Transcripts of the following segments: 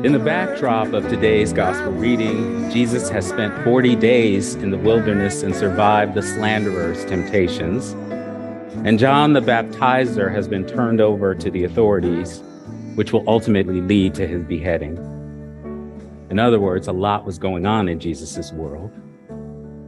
In the backdrop of today's gospel reading, Jesus has spent 40 days in the wilderness and survived the slanderer's temptations. And John the Baptizer has been turned over to the authorities, which will ultimately lead to his beheading. In other words, a lot was going on in Jesus's world.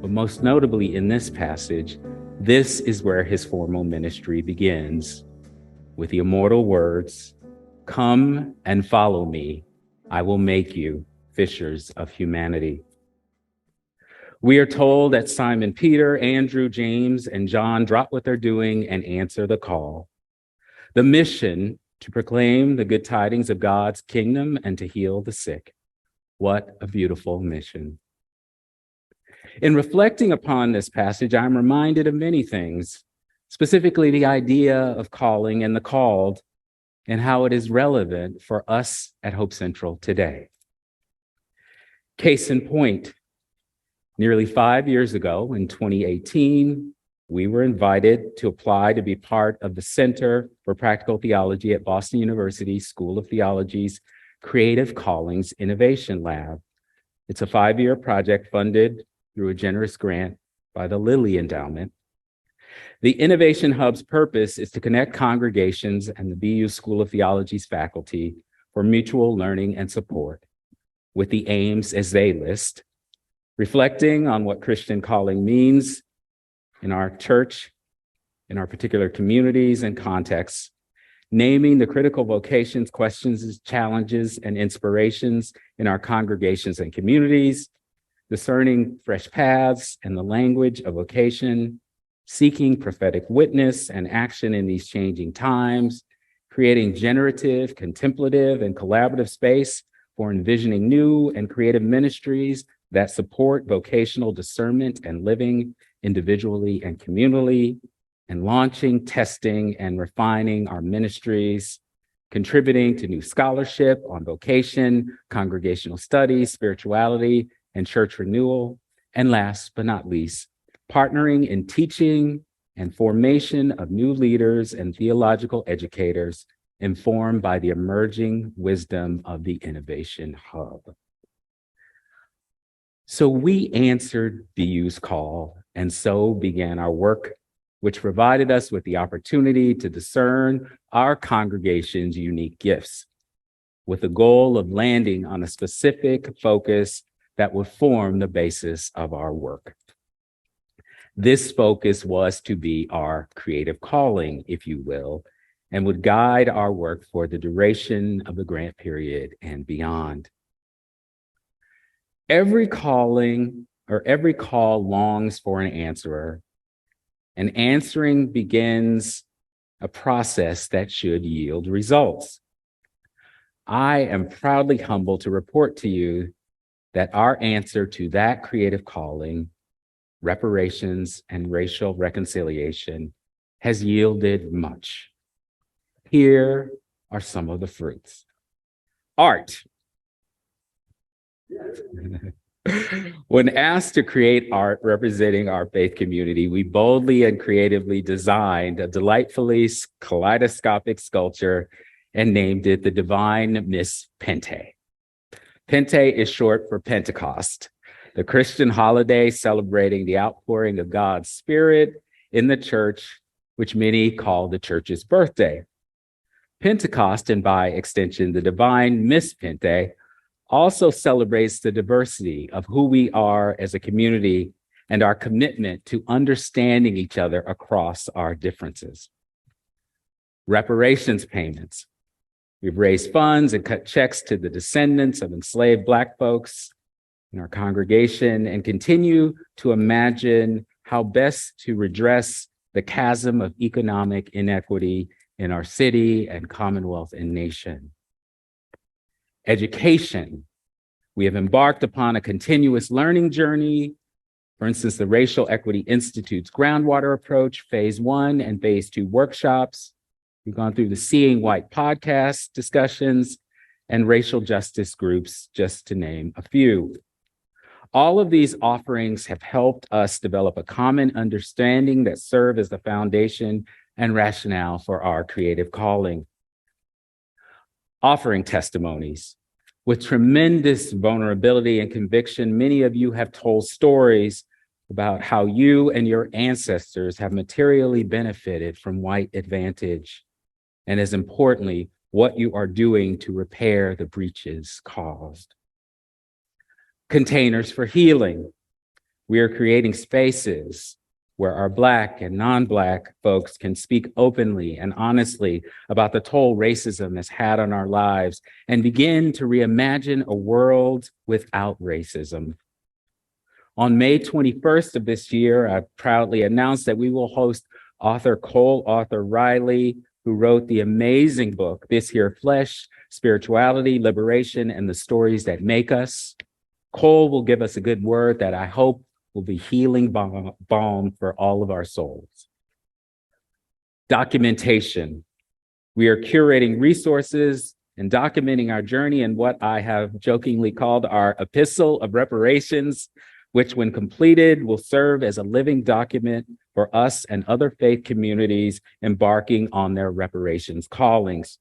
But most notably in this passage, this is where his formal ministry begins, with the immortal words, "Come and follow me. I will make you fishers of humanity." We are told that Simon Peter, Andrew, James, and John drop what they're doing and answer the call. The mission to proclaim the good tidings of God's kingdom and to heal the sick. What a beautiful mission. In reflecting upon this passage, I'm reminded of many things, specifically the idea of calling and the called, and how it is relevant for us at Hope Central today. Case in point, nearly 5 years ago in 2018, we were invited to apply to be part of the Center for Practical Theology at Boston University School of Theology's Creative Callings Innovation Lab. It's a 5-year project funded through a generous grant by the Lilly Endowment. The Innovation Hub's purpose is to connect congregations and the BU School of Theology's faculty for mutual learning and support, with the aims as they list: reflecting on what Christian calling means in our church, in our particular communities and contexts, naming the critical vocations, questions, challenges, and inspirations in our congregations and communities, discerning fresh paths and the language of vocation, seeking prophetic witness and action in these changing times, creating generative, contemplative, and collaborative space for envisioning new and creative ministries that support vocational discernment and living individually and communally, and launching, testing, and refining our ministries, contributing to new scholarship on vocation, congregational studies, spirituality, and church renewal, and last but not least, partnering in teaching and formation of new leaders and theological educators informed by the emerging wisdom of the Innovation Hub. So we answered BU's call, and so began our work, which provided us with the opportunity to discern our congregation's unique gifts, with the goal of landing on a specific focus that would form the basis of our work. This focus was to be our creative calling, if you will, and would guide our work for the duration of the grant period and beyond. Every call longs for an answerer, and answering begins a process that should yield results. I am proudly humbled to report to you that our answer to that creative calling, reparations and racial reconciliation, has yielded much. Here are some of the fruits. Art. When asked to create art representing our faith community, we boldly and creatively designed a delightfully kaleidoscopic sculpture and named it the Divine Miss Pente. Pente is short for Pentecost, the Christian holiday celebrating the outpouring of God's Spirit in the church, which many call the church's birthday. Pentecost, and by extension, the Divine Miss Pente, also celebrates the diversity of who we are as a community and our commitment to understanding each other across our differences. Reparations payments. We've raised funds and cut checks to the descendants of enslaved Black folks in our congregation and continue to imagine how best to redress the chasm of economic inequity in our city and Commonwealth and nation. Education. We have embarked upon a continuous learning journey. For instance, the Racial Equity Institute's groundwater approach, phase 1 and phase 2 workshops. We've gone through the Seeing White podcast discussions and racial justice groups, just to name a few. All of these offerings have helped us develop a common understanding that serve as the foundation and rationale for our creative calling. Offering testimonies. With tremendous vulnerability and conviction, many of you have told stories about how you and your ancestors have materially benefited from white advantage, and as importantly, what you are doing to repair the breaches caused. Containers for healing. We are creating spaces where our Black and non-Black folks can speak openly and honestly about the toll racism has had on our lives and begin to reimagine a world without racism. On May 21st of this year, I proudly announced that we will host author Cole Arthur Riley, who wrote the amazing book, This Here Flesh, Spirituality, Liberation, and the Stories That Make Us. Cole will give us a good word that I hope will be healing balm for all of our souls. Documentation. We are curating resources and documenting our journey in what I have jokingly called our epistle of reparations, which when completed will serve as a living document for us and other faith communities embarking on their reparations callings.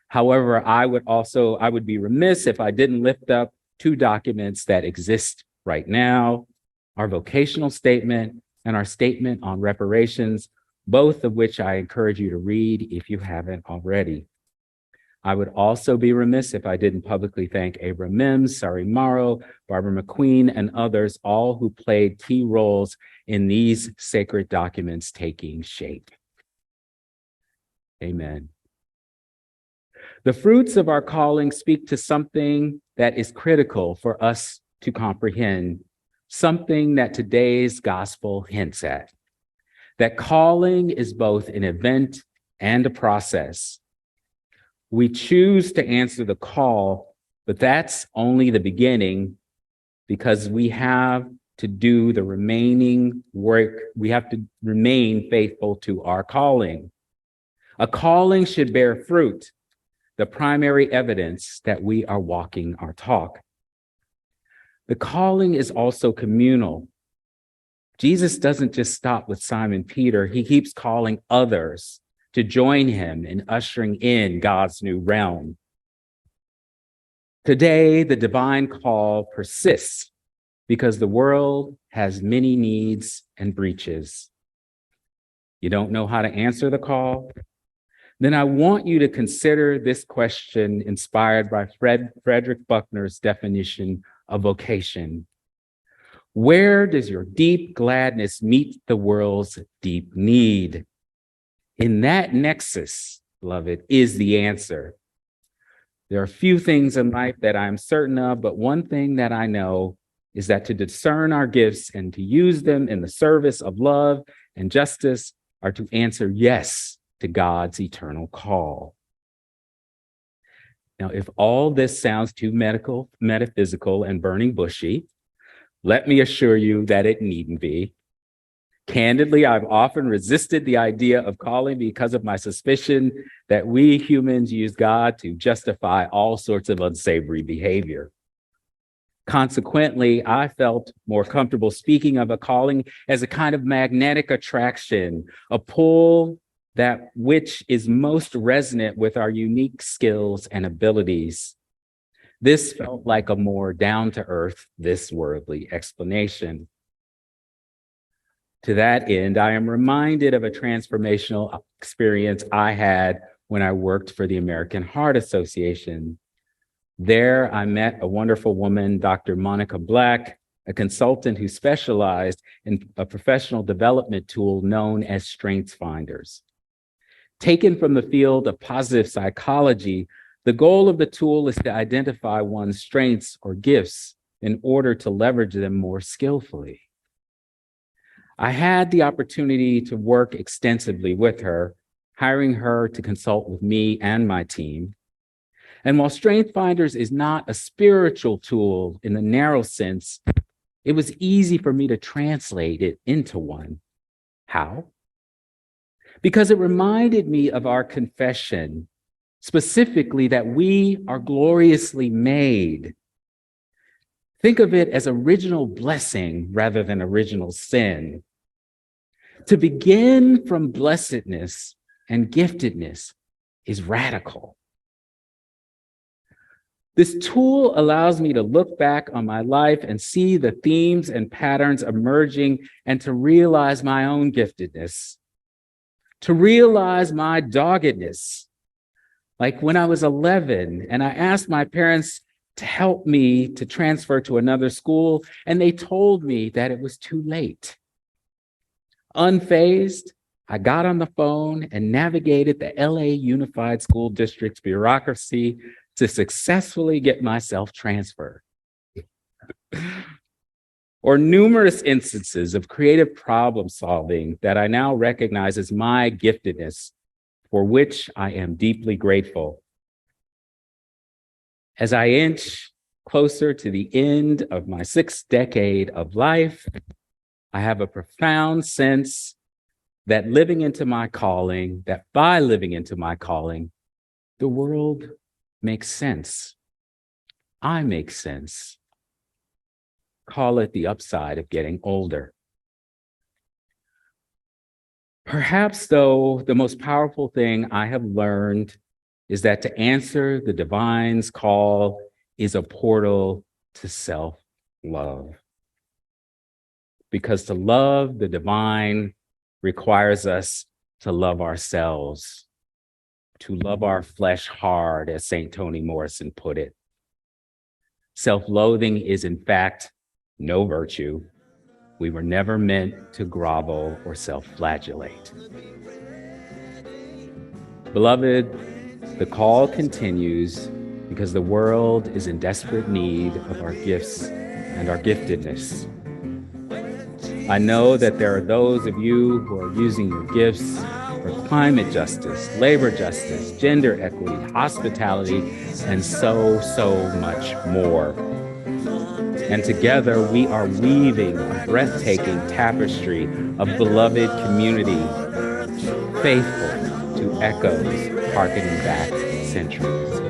However, I would be remiss if I didn't lift up two documents that exist right now: our vocational statement and our statement on reparations, both of which I encourage you to read if you haven't already. I would also be remiss if I didn't publicly thank Abram Mims, Sari Morrow, Barbara McQueen, and others, all who played key roles in these sacred documents taking shape. Amen. The fruits of our calling speak to something that is critical for us to comprehend, something that today's gospel hints at, that calling is both an event and a process. We choose to answer the call, but that's only the beginning, because we have to do the remaining work. We have to remain faithful to our calling. A calling should bear fruit, the primary evidence that we are walking our talk. The calling is also communal. Jesus doesn't just stop with Simon Peter. He keeps calling others to join him in ushering in God's new realm. Today, the divine call persists because the world has many needs and breaches. You don't know how to answer the call? Then I want you to consider this question inspired by Frederick Buckner's definition of vocation. Where does your deep gladness meet the world's deep need? In that nexus, beloved, is the answer. There are few things in life that I'm certain of, but one thing that I know is that to discern our gifts and to use them in the service of love and justice are to answer yes to God's eternal call. Now, if all this sounds too metaphysical, and burning bushy, let me assure you that it needn't be. Candidly, I've often resisted the idea of calling because of my suspicion that we humans use God to justify all sorts of unsavory behavior. Consequently, I felt more comfortable speaking of a calling as a kind of magnetic attraction, a pull that which is most resonant with our unique skills and abilities. This felt like a more down-to-earth, this worldly explanation. To that end, I am reminded of a transformational experience I had when I worked for the American Heart Association. There, I met a wonderful woman, Dr. Monica Black, a consultant who specialized in a professional development tool known as StrengthsFinders. Taken from the field of positive psychology, the goal of the tool is to identify one's strengths or gifts in order to leverage them more skillfully. I had the opportunity to work extensively with her, hiring her to consult with me and my team. And while StrengthsFinders is not a spiritual tool in the narrow sense, it was easy for me to translate it into one. How? Because it reminded me of our confession, specifically that we are gloriously made. Think of it as original blessing rather than original sin. To begin from blessedness and giftedness is radical. This tool allows me to look back on my life and see the themes and patterns emerging and to realize my own giftedness, to realize my doggedness. Like when I was 11 and I asked my parents to help me to transfer to another school, and they told me that it was too late. Unfazed, I got on the phone and navigated the LA Unified School District's bureaucracy to successfully get myself transferred. Or numerous instances of creative problem solving that I now recognize as my giftedness, for which I am deeply grateful. As I inch closer to the end of my 6th decade of life, I have a profound sense that by living into my calling, the world makes sense. I make sense. Call it the upside of getting older. Perhaps, though, the most powerful thing I have learned is that to answer the divine's call is a portal to self-love. Because to love the divine requires us to love ourselves, to love our flesh hard, as St. Toni Morrison put it. Self-loathing is, in fact, no virtue. We were never meant to grovel or self-flagellate. Beloved, the call continues because the world is in desperate need of our gifts and our giftedness. I know that there are those of you who are using your gifts for climate justice, labor justice, gender equity, hospitality, and so much more. And together we are weaving a breathtaking tapestry of beloved community, faithful to echoes harkening back centuries.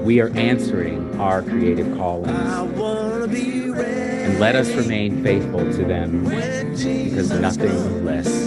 We are answering our creative callings, and let us remain faithful to them, because nothing less